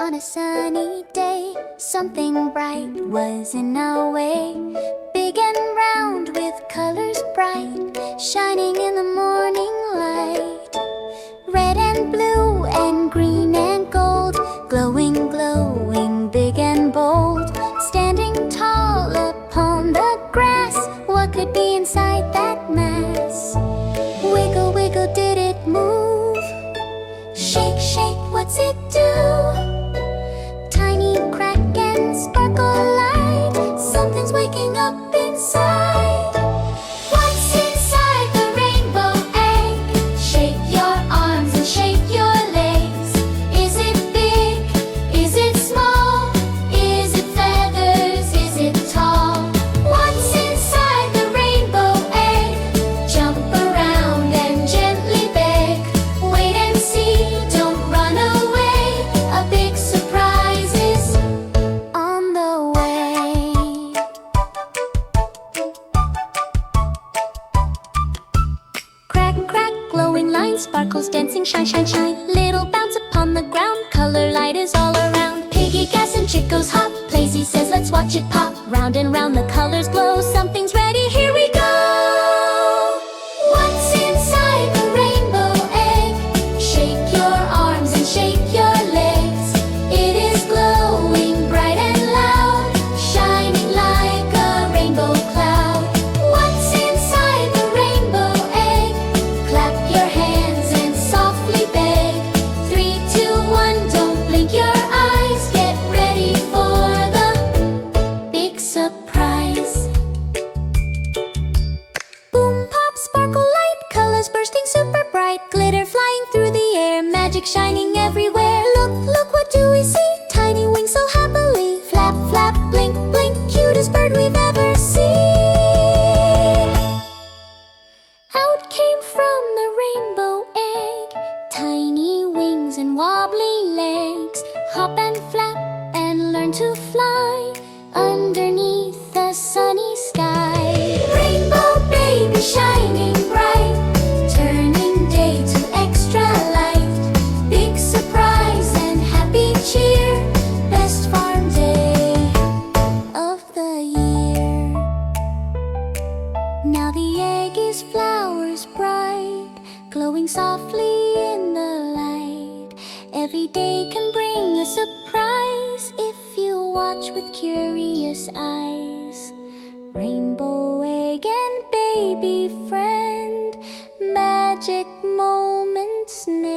On a sunny day, something bright was in our way. Big and round with colors bright, shining in the morning light. Red and blue and green and gold, glowing, glowing, big and bold. Standing tall upon the grass, what could be inside that mass? Wiggle, wiggle, did it move? Shake, shake, what's it do? Tiny crack and sparkle light, something's waking up inside. What's inside the rainbow egg? Shake your arms and shake your legs. Is it big? Is it small? Is it feathers? Is it tall? What's inside the rainbow egg? Jump around and gently beg. Wait and see, don't run away. A big surprise is on the way. Crack, crack, glowing lines, sparkles dancing, shine, shine, shine. Little bounce upon the ground, color light is all around. Piggy gas and chick goes hop, Playsy says let's watch it pop. Round and round the colors glow, something's ready, here we go. What's inside the rainbow egg? Shake your arms and shake your legs. It is glowing bright and loud, shining like a rainbow cloud. What's inside the rainbow egg? Clap your hands and softly beg. 3, 2, 1, don't blink your eyes. Get ready for the big surprise. Boom, pop, sparkle, light, colors bursting super bright. Glitter flying through the air, magic shining everywhere. Look, look, what do we see? Tiny wings so happily. Flap, flap, blink, blink, cutest bird we've ever seen. Out came from the rainbow egg, tiny wings and wobbly legs. Hop and flap and learn to fly underneath the sunny sky. Rainbow baby shining bright, turning day to extra light. Big surprise and happy cheer, best farm day of the year. Now the egg is flowers bright, glowing softly in the light. Every day can bring a surprise if you watch with curious eyes. Rainbow egg and baby friend, magic moments never